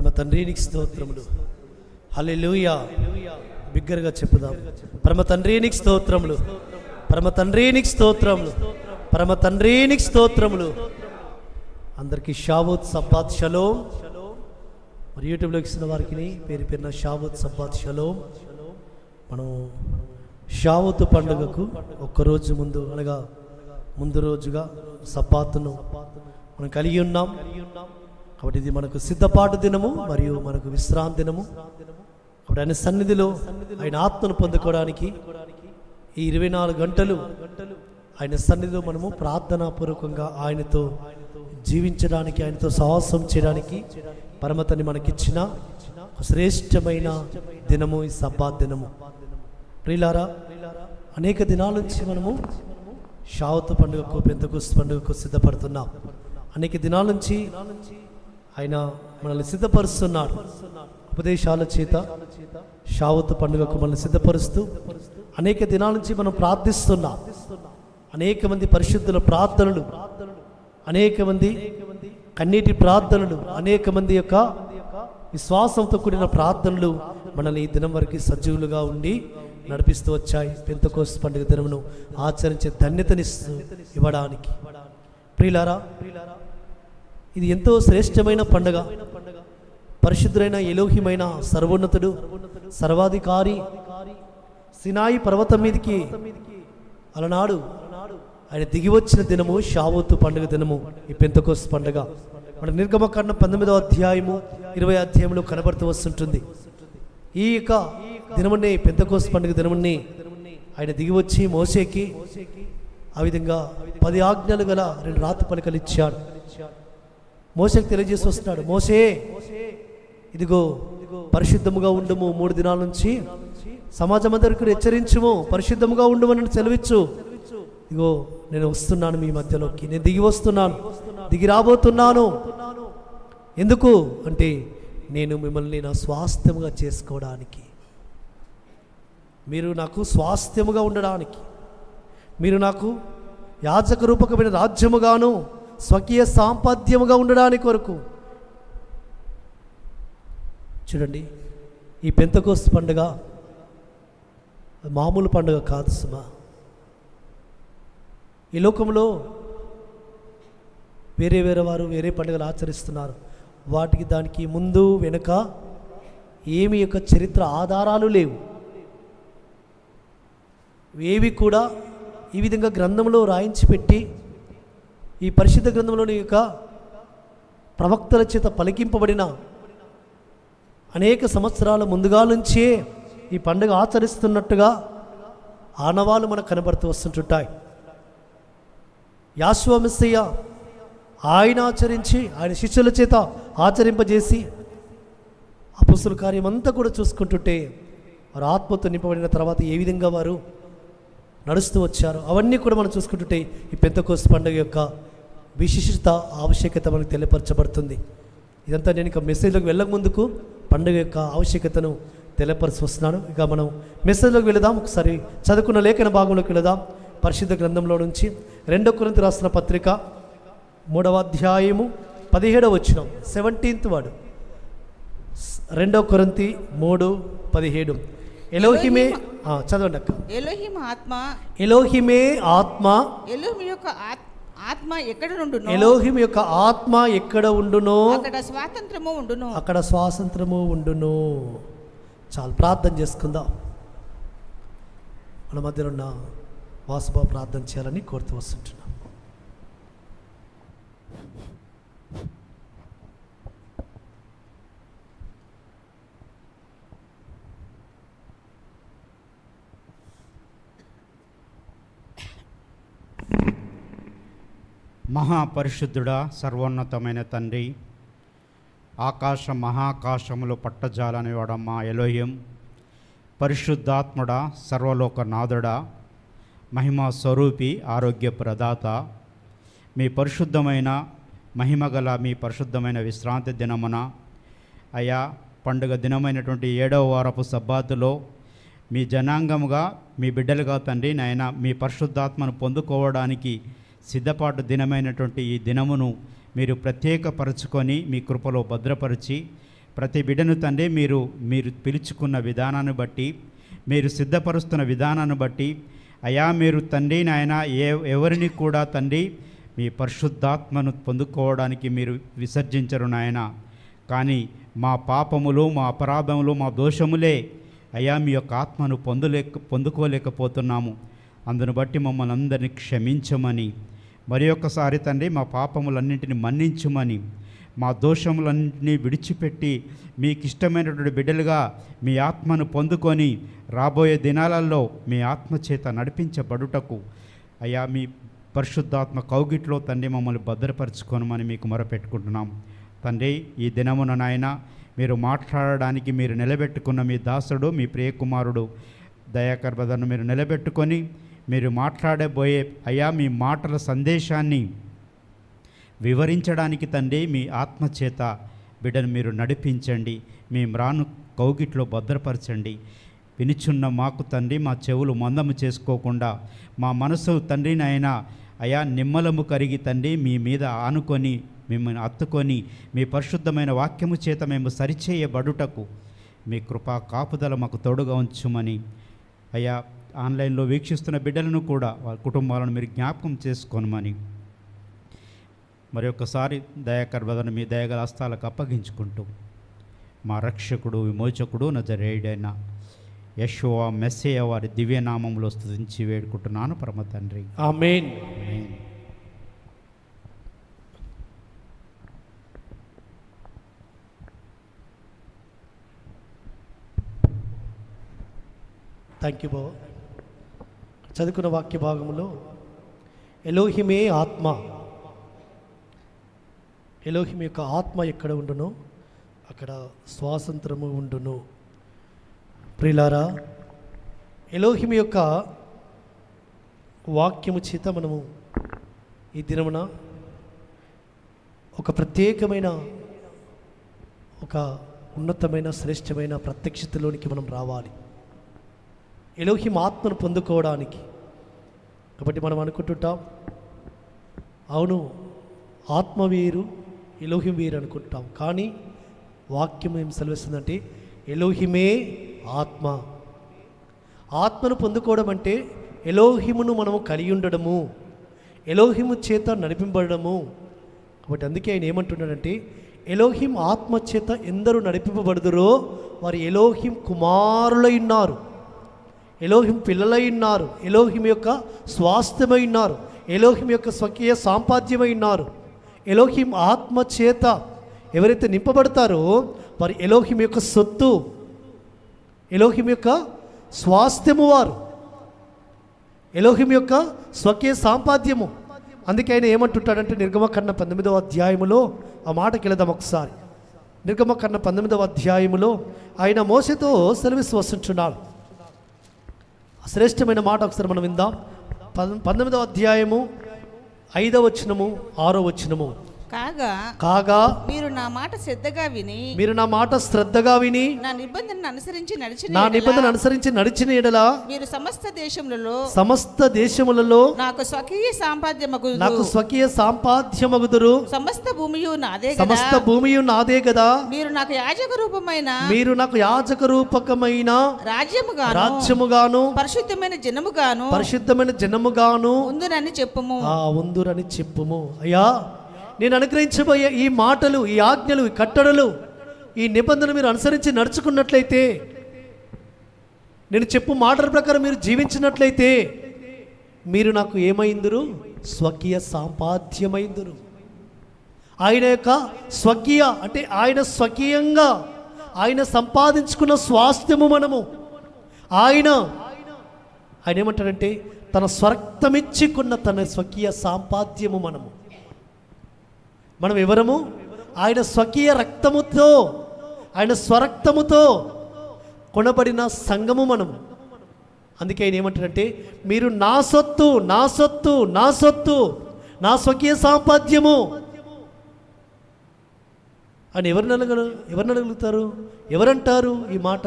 పరమ తండ్రి నీకు స్తోత్రములు. హల్లెలూయా. బిగ్గరగా చెప్పుదాం. పరమ తండ్రి నీకు స్తోత్రములు, పరమ తండ్రి నీకు స్తోత్రములు, పరమ తండ్రి నీకు స్తోత్రములు. అందరికీ షావూత్ సబ్బాత్ షలోమ్. మరి యూట్యూబ్లో ఇస్తున్న వారికి పేరు పేరున షావూత్ సబ్బాత్ షలోమ్. మనం షావూత్ పండుగకు ఒక్కరోజు ముందు అనగా ముందు రోజుగా సబ్బాతును మనం కలిగి ఉన్నాం. కాబట్టి ఇది మనకు సిద్ధపాటు దినము మరియు మనకు విశ్రాంతి దినము. కాబట్టి ఆయన సన్నిధిలో ఆయన ఆత్మను పొందుకోవడానికి ఈ 24 గంటలు ఆయన సన్నిధిలో మనము ప్రార్థనాపూర్వకంగా ఆయనతో జీవించడానికి, ఆయనతో సాహసం చేయడానికి పరమతని మనకిచ్చిన శ్రేష్టమైన దినము ఈ సబ్బాత్ దినము. ప్రియులారా, అనేక దినాల నుంచి మనము షావత్ పండుగకు, పెంతెకోస్తు పండుగకు సిద్ధపడుతున్నాం. అనేక దినాల నుంచి ఆయన మనల్ని సిద్ధపరుస్తున్నాడు. ఉపదేశాల చేత షావత్ పండుగకు మనల్ని సిద్ధపరుస్తూ అనేక దినాల నుంచి మనం ప్రార్థిస్తున్నాం. అనేక మంది పరిశుద్ధుల ప్రార్థనలు, అనేక మంది కన్నీటి ప్రార్థనలు, అనేక మంది యొక్క విశ్వాసంతో కూడిన ప్రార్థనలు మనల్ని ఈ దినం వరకు సజీవులుగా ఉండి నడిపిస్తూ వచ్చాయి. పెంతెకోస్తు పండుగ దినమును ఆచరించే ధన్యతనిస్తూ ఇవ్వడానికి. ప్రియులారా, ఇది ఎంతో శ్రేష్టమైన పండుగ. పరిశుద్ధుడైన ఎలోహిమైన సర్వోన్నతుడు, సర్వాధికారి సినాయి పర్వతం మీదకి అలనాడు ఆయన దిగి వచ్చిన దినము షావూతు పండుగ దినము ఈ పెంతెకోస్తు పండుగ. మన నిర్గమకాండం 19వ అధ్యాయము 20వ అధ్యాయంలో కనబడుతూ వస్తుంటుంది. ఈ యొక్క దినముని, పెంతెకోస్తు పండుగ దినముని ఆయన దిగి వచ్చి మోషేకి ఆ విధంగా 10 ఆజ్ఞలు గల 2 రాతి పలకలు ఇచ్చాడు. మోషేకి తెలియజేసి వస్తున్నాడు, మోషే ఇదిగో పరిశుద్ధముగా ఉండుము, 3 దినాల నుంచి సమాజం అందరికీ హెచ్చరించుము, పరిశుద్ధముగా ఉండుమని సెలవిచ్చు. ఇదిగో నేను వస్తున్నాను మీ మధ్యలోకి, నేను దిగి వస్తున్నాను, దిగి రాబోతున్నాను. ఎందుకు అంటే నేను మిమ్మల్ని నా స్వాస్థ్యముగా చేసుకోవడానికి, మీరు నాకు స్వాస్థ్యముగా ఉండడానికి, మీరు నాకు యాజక రూపకమైన రాజ్యముగాను స్వకీయ సాంపాద్యముగా ఉండడానికి వరకు. చూడండి, ఈ పెంతెకోస్తు పండుగ మామూలు పండుగ కాదు సుమా. ఈ లోకంలో వేరే వేరే వారు వేరే పండుగలు ఆచరిస్తున్నారు. వాటికి దానికి ముందు వెనుక ఏమి యొక్క చరిత్ర ఆధారాలు లేవు. ఏవి కూడా ఈ విధంగా గ్రంథంలో రాయించి పెట్టి, ఈ పరిశుద్ధ గ్రంథంలోని యొక్క ప్రవక్తల చేత పలికింపబడిన అనేక సంవత్సరాల ముందుగా నుంచే ఈ పండుగ ఆచరిస్తున్నట్టుగా ఆనవాళ్ళు మనకు కనబడుతూ వస్తుంటుంటాయి. యాషువ మెస్సయ్య ఆయన ఆచరించి, ఆయన శిష్యుల చేత ఆచరింపజేసి అపొస్తలుల కార్యం అంతా కూడా చూసుకుంటుంటే వారు ఆత్మతో నింపబడిన తర్వాత ఏ విధంగా వారు నడుస్తూ వచ్చారు అవన్నీ కూడా మనం చూసుకుంటుంటే ఈ పెంతెకోస్తు పండుగ యొక్క విశిష్టత, ఆవశ్యకత మనకు తెలియపరచబడుతుంది. ఇదంతా నేను ఇక మెసేజ్లోకి వెళ్ళక ముందుకు పండుగ యొక్క ఆవశ్యకతను తెలియపరిచి వస్తున్నాను. ఇక మనం మెసేజ్లోకి వెళదాం. ఒకసారి చదువుకున్న లేఖన భాగంలోకి వెళదాం. పరిశుద్ధ గ్రంథంలో నుంచి 2 కొరింథీ రాసిన పత్రిక 3వ అధ్యాయము 17వ వచనం, 17th వర్డ్. 2 కొరింథీ 3:17. ఎలోహిమే, చదవండి అక్క. ఎలోహిం ఆత్మ, ఎలోహిమే ఆత్మ, ఎలోహిం యొక్క ఆత్మ ఎక్కడ ఉండునో, ఎలోహిం యొక్క ఆత్మ ఎక్కడ ఉండునో అక్కడ స్వాతంత్రము ఉండును, అక్కడ స్వాతంత్రము ఉండును. చాలా ప్రార్థన చేసుకుందాం. మన మధ్యలో ఉన్న వాసుబా ప్రార్థన చేయాలని కోరుతూ వస్తుంటున్నాం. మహాపరిశుద్ధుడా, సర్వోన్నతమైన తండ్రి, ఆకాశ మహాకాశములు పట్టజాలనివాడ మా ఎలోహిం, పరిశుద్ధాత్ముడా, సర్వలోకనాథుడా, మహిమా స్వరూపి, ఆరోగ్య ప్రదాత, మీ పరిశుద్ధమైన మహిమగల మీ పరిశుద్ధమైన విశ్రాంతి దినమున అయా పండుగ దినమైనటువంటి 7వ వారపు సబ్బాతులో మీ జనాంగముగా, మీ బిడ్డలుగా తండ్రి నాయన మీ పరిశుద్ధాత్మను పొందుకోవడానికి సిద్ధపాటు దినమైనటువంటి ఈ దినమును మీరు ప్రత్యేకపరచుకొని మీ కృపలో భద్రపరిచి ప్రతి బిడ్డను తండ్రి మీరు పిలుచుకున్న విధానాన్ని బట్టి, మీరు సిద్ధపరుస్తున్న విధానాన్ని బట్టి అయా మీరు తండ్రి నాయన ఎవరిని కూడా తండ్రి మీ పరిశుద్ధాత్మను పొందుకోవడానికి మీరు విసర్జించరు నాయన. కానీ మా పాపములు, మా అపరాధములు, మా దోషములే అయా మీ యొక్క ఆత్మను పొందుకోలేకపోతున్నాము. అందును బట్టి మమ్మల్ని అందరినీ క్షమించమని, మరి ఒక్కసారి తండ్రి మా పాపములన్నింటినీ మన్నించమని, మా దోషములన్నింటినీ విడిచిపెట్టి మీకు ఇష్టమైనటువంటి బిడ్డలుగా మీ ఆత్మను పొందుకొని రాబోయే దినాలలో మీ ఆత్మ చేత నడిపించబడుటకు అయ్యా మీ పరిశుద్ధాత్మ కౌగిట్లో తండ్రి మమ్మల్ని భద్రపరచుకోనమని మీకు మొరపెట్టుకుంటున్నాం. తండ్రి ఈ దినమున నాయన మీరు మాట్లాడడానికి మీరు నిలబెట్టుకున్న మీ దాసుడు, మీ ప్రియకుమారుడు దయాకర్ బ్రదర్ను మీరు నిలబెట్టుకొని మీరు మాట్లాడబోయే అయ్యా మీ మాటల సందేశాన్ని వివరించడానికి తండ్రి మీ ఆత్మచేత బిడ్డను మీరు నడిపించండి. మీ మ్రాను కౌగిట్లో భద్రపరచండి. వినిచున్న మాకు తండ్రి మా చెవులు మందము చేసుకోకుండా, మా మనసు తండ్రి నాయన అయా నిమ్మలము కరిగి తండ్రి మీ మీద ఆనుకొని మిమ్మల్ని అత్తుకొని మీ పరిశుద్ధమైన వాక్యము చేత మేము సరిచేయబడుటకు మీ కృపా కాపుదల మాకు తోడుగా ఉంచుమని అయ్యా ఆన్లైన్లో వీక్షిస్తున్న బిడ్డలను కూడా వాళ్ళ కుటుంబాలను మీరు జ్ఞాపకం చేసుకోనమని మరి ఒక్కసారి దయాకర్ బ్రదర్ని మీ దయగల హస్తాలకు అప్పగించుకుంటూ మా రక్షకుడు, విమోచకుడు, నజరేయుడైన యెషోవా మెస్సీయ వారి దివ్యనామంలో స్తుతించి వేడుకుంటున్నాను పరమ తండ్రి. ఆమేన్. ఆమేన్. థ్యాంక్ యూ బాబా. చదువుకున్న వాక్య భాగంలో ఎలోహిమే ఆత్మ, ఎలోహిం యొక్క ఆత్మ ఎక్కడ ఉండునో అక్కడ స్వాతంత్రము ఉండును. ప్రియులారా, ఎలోహిం యొక్క వాక్యము చేత మనము ఈ దినమున ఒక ప్రత్యేకమైన, ఒక ఉన్నతమైన, శ్రేష్టమైన ప్రత్యక్షతలోనికి మనం రావాలి ఎలోహిం ఆత్మను పొందుకోవడానికి. కాబట్టి మనం అనుకుంటుంటాం, అవును ఆత్మ వేరు, ఎలోహిం వేరు అనుకుంటాం. కానీ వాక్యం ఏం సెలవిస్తుందంటే ఎలోహిమే ఆత్మ. ఆత్మను పొందుకోవడం అంటే ఎలోహిమును మనము కలిగి ఉండడము, ఎలోహిము చేత నడిపింపబడము. కాబట్టి అందుకే ఆయన ఏమంటున్నాడంటే ఎలోహిం ఆత్మ చేత ఎందరు నడిపింపబడుదురో వారు ఎలోహిం కుమారులై ఉన్నారు, ఎలోహిం పిల్లలై ఉన్నారు, ఎలోహిం యొక్క స్వాస్థ్యమై ఉన్నారు, ఎలోహిం యొక్క స్వకీయ సాంపాద్యమై ఉన్నారు. ఎలోహిం ఆత్మ చేత ఎవరైతే నింపబడతారో వారు ఎలోహిం యొక్క సొత్తు, ఎలోహిం యొక్క స్వాస్థ్యము, వారు ఎలోహిం యొక్క స్వకీయ సాంపాద్యము. అందుకే ఆయన ఏమంటుంటాడంటే నిర్గమకాండ 19వ అధ్యాయములో ఆ మాటకి వెళదాం ఒకసారి. నిర్గమకాండ 19వ అధ్యాయములో ఆయన మోసెతో సెలవిస్తూ వస్తుంటున్నాడు. శ్రేష్టమైన మాట ఒకసారి మనం విందాం. 19వ అధ్యాయము 5వ వచనము 6వ వచనము. కాగా మీరు నా మాట శ్రద్ధగా విని నా నిబంధనను అనుసరించి నడిచిన ఎడల మీరు సమస్త దేశములలో నాకు స్వకీయ సాంపాద్యమగుదురు. సమస్త భూమియు నాదే గదా. మీరు నాకు యాజక రూపకమైన రాజ్యముగాను పరిశుద్ధమైన జనముగాను ఉందురని చెప్పుము. అయ్యా, నేను అనుగ్రహించబోయే ఈ మాటలు, ఈ ఆజ్ఞలు, ఈ కట్టడలు, ఈ నిబంధనలు మీరు అనుసరించి నడుచుకున్నట్లయితే, నేను చెప్పు మాటల ప్రకారం మీరు జీవించినట్లయితే మీరు నాకు ఏమైందురు? స్వకీయ సాంపాద్యమైందురు. ఆయన యొక్క స్వకీయ అంటే ఆయన స్వకీయంగా ఆయన సంపాదించుకున్న స్వాస్థ్యము మనము. ఆయన ఏమంటాడంటే తన స్వరక్తమిచ్చుకున్న తన స్వకీయ సాంపాద్యము మనము. మనం ఎవరము? ఆయన స్వకీయ రక్తముతో, ఆయన స్వరక్తముతో కొనబడిన సంఘము మనం. అందుకే ఆయన ఏమంటారంటే మీరు నా సొత్తు, నా సొత్తు, నా సొత్తు, నా స్వకీయ సాంపాద్యము అని ఎవరు అనగలుగుతారు? ఎవరంటారు ఈ మాట?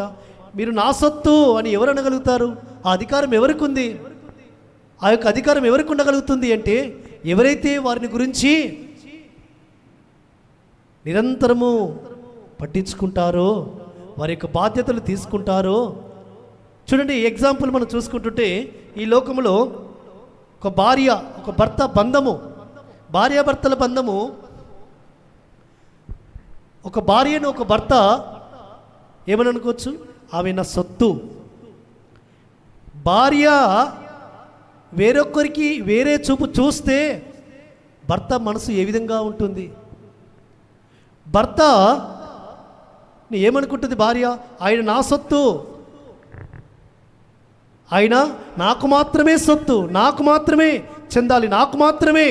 మీరు నా సొత్తు అని ఎవరు అనగలుగుతారు? ఆ అధికారం ఎవరికి ఉంది? ఆ యొక్క అధికారం ఎవరికి ఉండగలుగుతుంది అంటే ఎవరైతే వారిని గురించి నిరంతరము పట్టించుకుంటారో, వారి యొక్క బాధ్యతలు తీసుకుంటారో. చూడండి, ఎగ్జాంపుల్ మనం చూసుకుంటుంటే ఈ లోకంలో ఒక భార్య ఒక భర్త బంధము, భార్యాభర్తల బంధము, ఒక భార్యను ఒక భర్త ఏమని అనుకోవచ్చు, ఆమె నా సొత్తు. భార్య వేరొకరికి వేరే చూపు చూస్తే భర్త మనసు ఏ విధంగా ఉంటుంది? భర్త ఏమనుకుంటుంది భార్య? ఆయన నా సొత్తు, ఆయన నాకు మాత్రమే సొత్తు, నాకు మాత్రమే చెందాలి, నాకు మాత్రమే.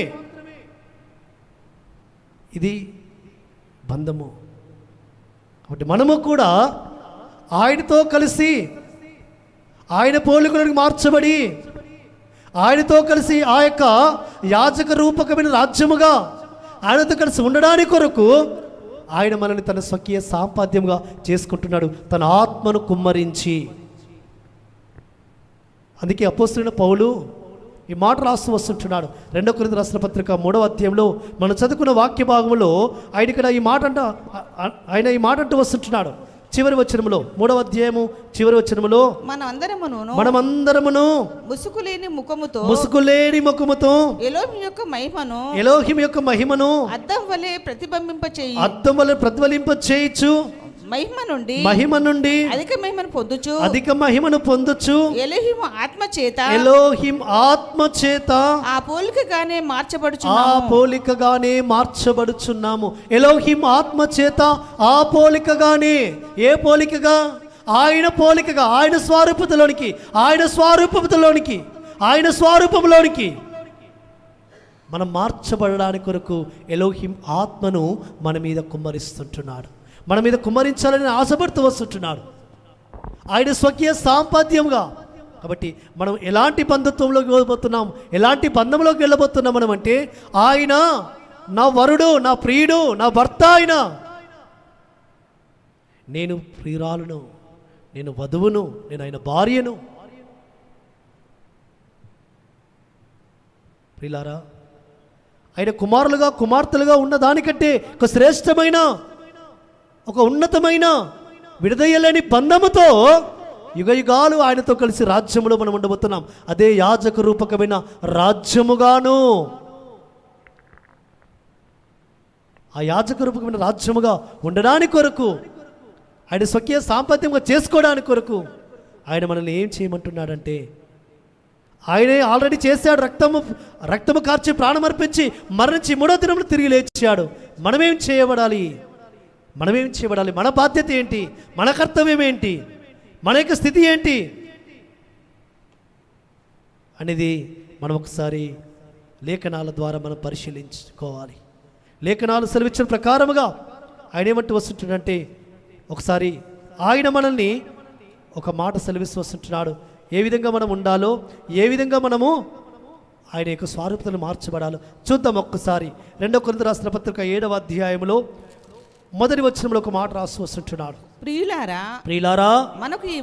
ఇది బంధము. కాబట్టి మనము కూడా ఆయనతో కలిసి, ఆయన పోలికలకు మార్చబడి, ఆయనతో కలిసి ఆ యొక్క యాజక రూపకమైన రాజ్యముగా ఆయనతో కలిసి ఉండడానికి కొరకు ఆయన మనల్ని తన స్వకీయ సాంపాద్యంగా చేసుకుంటున్నాడు, తన ఆత్మను కుమ్మరించి. అందుకే అపోస్తలుడైన పౌలు ఈ మాట రాస్తూ వస్తుంటున్నాడు. 2 కొరింథీయులకు రాసిన పత్రిక 3వ అధ్యాయంలో మనం చదువుకున్న వాక్య భాగంలో ఆయన ఇక్కడ ఈ మాట అంటూ వస్తుంటున్నాడు. చివరి వచనములో, 3వ అధ్యాయము చివరి వచనములో, మనమందరమును ముసుకులేని ముఖముతో ఎలోహిం యొక్క మహిమను అద్దం వలె ప్రతిబింబింప చేయుచు మహిమ నుండి అధిక మహిమను పొందుచు ఎలోహిం ఆత్మ చేత ఆ పోలికగానే మార్చబడుచున్నాము. ఎలోహిం ఆత్మ చేత ఆ పోలికగానే. ఏ పోలికగా? ఆయన పోలికగా, ఆయన స్వరూపంలోనికి మనం మార్చబడడానికి కొరకు ఎలోహిం ఆత్మను మన మీద కుమ్మరిస్తుంటున్నాడు, మన మీద కుమ్మరించాలని ఆశపడుతూ వస్తుంటున్నాడు, ఆయన స్వకీయ సాంపాద్యంగా. కాబట్టి మనం ఎలాంటి బంధుత్వంలోకి వెళ్ళబోతున్నాం, ఎలాంటి బంధంలోకి వెళ్ళబోతున్నాం మనం అంటే, ఆయన నా వరుడు, నా ప్రియుడు, నా భర్త, ఆయన నేను ప్రియురాలును, నేను వధువును, నేను ఆయన భార్యను. ప్రియులారా, ఆయన కుమారులుగా కుమార్తెలుగా ఉన్న దానికంటే ఒక శ్రేష్టమైన, ఒక ఉన్నతమైన, విడదీయలేని బంధముతో యుగయుగాలు ఆయనతో కలిసి రాజ్యములో మనం ఉండబోతున్నాం. అదే యాజక రూపకమైన రాజ్యముగాను, ఆ యాజక రూపకమైన రాజ్యముగా ఉండడానికి కొరకు, ఆయన స్వకీయ సాంపత్యంగా చేసుకోవడానికి కొరకు ఆయన మనల్ని ఏం చేయమంటున్నాడంటే, ఆయనే ఆల్రెడీ చేశాడు. రక్తము కార్చి ప్రాణమర్పించి మరణించి 3వ దినమున తిరిగి లేచాడు. మనమేం చేయబడాలి? మన బాధ్యత ఏంటి? మన కర్తవ్యం ఏంటి? మన యొక్క స్థితి ఏంటి అనేది మనం ఒకసారి లేఖనాల ద్వారా మనం పరిశీలించుకోవాలి. లేఖనాలు సెలవిచ్చిన ప్రకారముగా ఆయన ఏమంటూ వస్తుంటాడంటే, ఒకసారి ఆయన మనల్ని ఒక మాట సెలవిస్తూ వస్తుంటున్నాడు. ఏ విధంగా మనం ఉండాలో, ఏ విధంగా మనము ఆయన యొక్క స్వరూపతను మార్చబడాలో చూద్దాం ఒక్కసారి. 2 కొరింథీయులకు రాసిన పత్రిక 7వ అధ్యాయంలో మొదటి వచనంలో ఒక మాట రాస్తూ వస్తుంటున్నాడు. ప్రియులారా, మనకు ఈ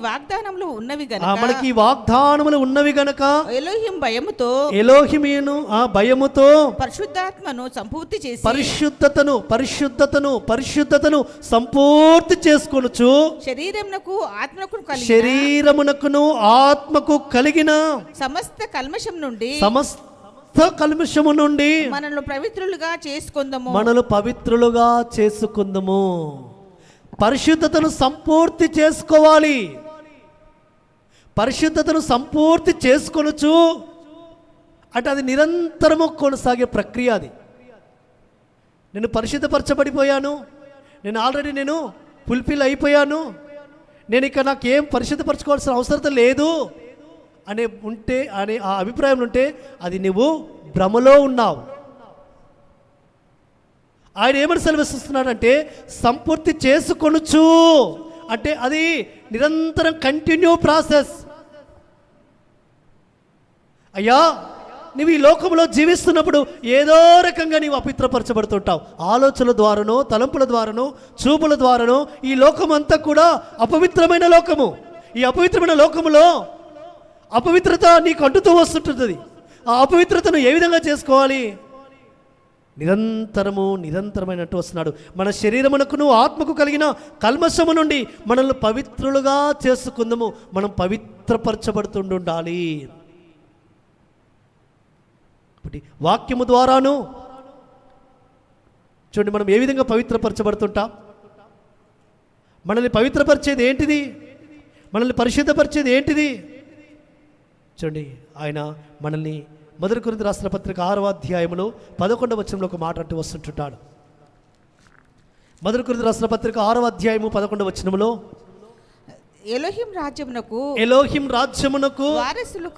వాగ్దానములు ఉన్నవి గనక ఎలోహిం భయముతో పరిశుద్ధాత్మను సంపూర్తి చేసి పరిశుద్ధతను సంపూర్తి చేసుకొనుచు శరీరమునకును ఆత్మకు కలిగిన సమస్త కల్మషము నుండి మనల్ని పవిత్రులుగా చేసుకుందము. పరిశుద్ధతను సంపూర్తి చేసుకోవాలి. పరిశుద్ధతను సంపూర్తి చేసుకొనుచు అంటే అది నిరంతరము కొనసాగే ప్రక్రియ. అది నేను పరిశుద్ధపరచబడిపోయాను, నేను ఆల్రెడీ ఫుల్ఫిల్ అయిపోయాను, నేను ఇక నాకేం పరిశుద్ధపరచుకోవాల్సిన అవసరం లేదు అనే ఆ అభిప్రాయం ఉంటే అది నువ్వు భ్రమలో ఉన్నావు. ఆయన ఏమని సెలవిస్తున్నాడంటే, సంపూర్తి చేసుకొనుచు అంటే అది నిరంతరం కంటిన్యూ ప్రాసెస్. అయ్యా, నువ్వు ఈ లోకంలో జీవిస్తున్నప్పుడు ఏదో రకంగా నీవు అపవిత్రపరచబడుతుంటావు. ఆలోచనల ద్వారానో, తలంపుల ద్వారానో, చూపుల ద్వారానో. ఈ లోకం అంతా కూడా అపవిత్రమైన లోకము. ఈ అపవిత్రమైన లోకములో అపవిత్రత నీకు అంటుతూ వస్తుంటుంది. ఆ అపవిత్రతను ఏ విధంగా చేసుకోవాలి? నిరంతరమైనట్టు వస్తున్నాడు. మన శరీరమునకును ఆత్మకు కలిగిన కల్మషము నుండి మనల్ని పవిత్రులుగా చేసుకుందాము. మనం పవిత్రపరచబడుతుండాలి. వాక్యము ద్వారాను చూడండి, మనం ఏ విధంగా పవిత్రపరచబడుతుంటాం. మనల్ని పవిత్రపరిచేది ఏంటిది? మనల్ని పరిశుద్ధపరిచేది ఏంటిది? చూడండి, ఆయన మనల్ని 1 కొరింథీ రాసిన పత్రిక 6వ అధ్యాయంలో 11వ వచనంలో ఒక మాట అంటూ వస్తుంటాడు. 1 కొరింథీ రాసిన పత్రిక 6వ అధ్యాయము 11వ వచనంలో, ఎలోహిం రాజ్యమునకు వారసులు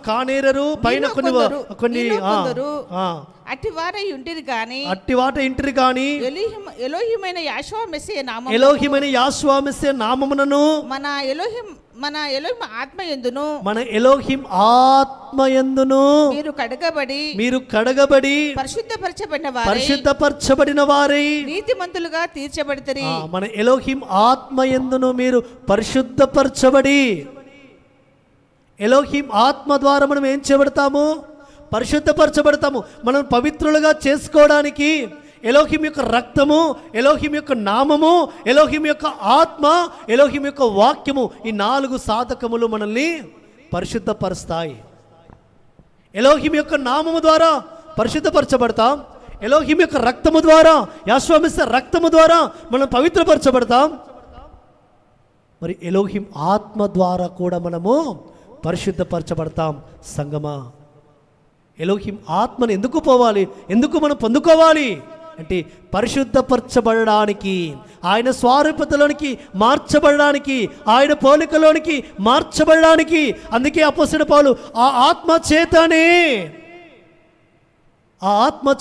కానేరరు పైన కొన్ని అట్టివారై ఇంటిరి గాని ఎలోహిమైన యాషువ మెస్సియా నామమునను మన ఎలోహిం ఆత్మయందును మీరు కడగబడి పరిశుద్ధపరచబడిన వారై నీతిమంతులుగా తీర్చబడతారు. మన ఎలోహిం ఆత్మయందును మీరు పరిశుద్ధపరచబడి, ఎలోహిం ఆత్మ ద్వారా మనం ఏం చేయబడతాము? పరిశుద్ధపరచబడతాము. మనం పవిత్రులుగా చేసుకోవడానికి ఎలోహిం యొక్క రక్తము, ఎలోహిం యొక్క నామము, ఎలోహిం యొక్క ఆత్మ, ఎలోహిం యొక్క వాక్యము, ఈ 4 సాధకములు మనల్ని పరిశుద్ధపరుస్తాయి. ఎలోహిం యొక్క నామము ద్వారా పరిశుద్ధపరచబడతాం. ఎలోహిం యొక్క రక్తము ద్వారా, యాషువ మెస్సియా రక్తము ద్వారా మనం పవిత్రపరచబడతాం. మరి ఎలోహిం ఆత్మ ద్వారా కూడా మనము పరిశుద్ధపరచబడతాం. సంగమా, ఎలోహిం ఆత్మను ఎందుకు పోవాలి? ఎందుకు మనం పొందుకోవాలి అంటే పరిశుద్ధపరచబడడానికి, ఆయన స్వరూపతలోనికి మార్చబడడానికి, ఆయన పోలికలోనికి మార్చబడడానికి. అందుకే అపోస్తలుడు పౌలు ఆ ఆత్మ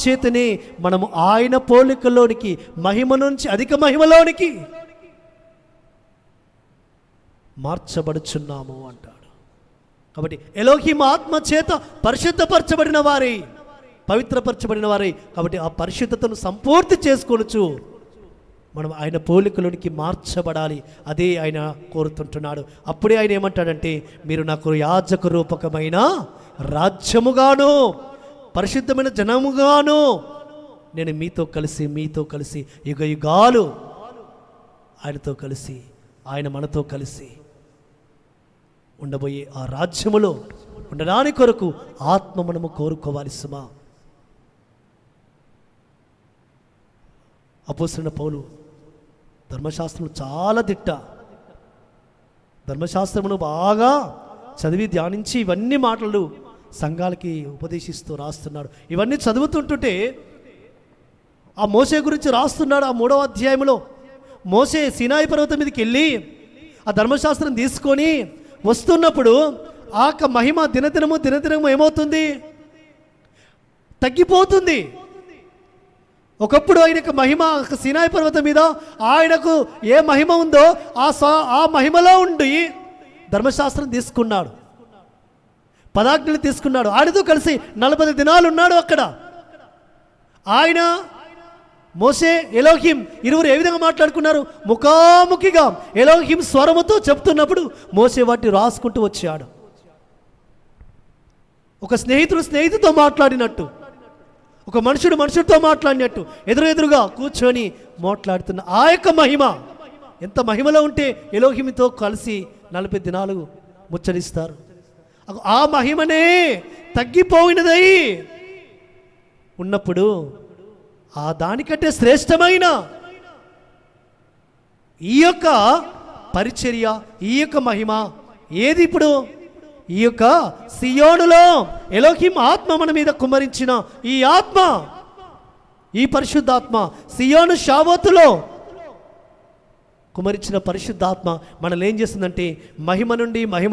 చేతనే మనము ఆయన పోలికలోనికి, మహిమ నుంచి అధిక మహిమలోనికి మార్చబడుచున్నాము అంటాడు. కాబట్టి ఎలోహిం ఆత్మ చేత పరిశుద్ధపరచబడిన వారే, పవిత్రపరచబడిన వారే. కాబట్టి ఆ పరిశుద్ధతను సంపూర్తి చేసుకోవచ్చు. మనం ఆయన పోలికలోనికి మార్చబడాలి. అదే ఆయన కోరుతుంటున్నాడు. అప్పుడే ఆయన ఏమంటాడంటే, మీరు నాకు యాజక రూపకమైన రాజ్యముగాను పరిశుద్ధమైన జనముగాను నేను మీతో కలిసి యుగ యుగాలు ఆయనతో కలిసి, ఆయన మనతో కలిసి ఉండబోయే ఆ రాజ్యములో ఉండడానికి కొరకు ఆత్మ మనము కోరుకోవాలి సుమా. అపోస్తలుడైన పౌలు ధర్మశాస్త్రంలో చాలా దిట్ట. ధర్మశాస్త్రమును బాగా చదివి ధ్యానించి ఇవన్నీ మాటలు సంఘాలకి ఉపదేశిస్తూ రాస్తున్నాడు. ఇవన్నీ చదువుతుంటుంటే ఆ మోసే గురించి రాస్తున్నాడు. ఆ 3వ అధ్యాయంలో మోసే సీనాయి పర్వతం మీదకి వెళ్ళి ఆ ధర్మశాస్త్రం తీసుకొని వస్తున్నప్పుడు ఆ మహిమ దినదినము ఏమవుతుంది? తగ్గిపోతుంది. ఒకప్పుడు ఆయనకు మహిమ సీనాయి పర్వతం మీద ఆయనకు ఏ మహిమ ఉందో ఆ మహిమలో ఉండి ధర్మశాస్త్రం తీసుకున్నాడు, పదాజ్ఞలు తీసుకున్నాడు. ఆయనతో కలిసి 40 దినాలు ఉన్నాడు అక్కడ. ఆయన, మోసే, ఎలోహిం ఇరువురు ఏ విధంగా మాట్లాడుకున్నారు? ముఖాముఖిగా ఎలోహిం స్వరముతో చెప్తున్నప్పుడు మోసే వాటిని రాసుకుంటూ వచ్చాడు. ఒక స్నేహితుడితో మాట్లాడినట్టు, ఒక మనుషుడితో మాట్లాడినట్టు ఎదురుగా కూర్చొని మాట్లాడుతున్న ఆ యొక్క మహిమ ఎంత మహిమలో ఉంటే ఎలోహింతో కలిసి 40 దినాలు ముచ్చరిస్తారు. ఆ మహిమనే తగ్గిపోయినదై ఉన్నప్పుడు ఆ దానికంటే శ్రేష్టమైన ఈ యొక్క పరిచర్య, ఈ యొక్క మహిమ ఏది? ఇప్పుడు ఈ యొక్క సియోనులో ఎలోహిం ఆత్మ మన మీద కుమ్మరించిన ఈ ఆత్మ, ఈ పరిశుద్ధాత్మ, సియోను షావోతులో కుమరించిన పరిశుద్ధాత్మ మనల్ని ఏం చేస్తుందంటే మహిమ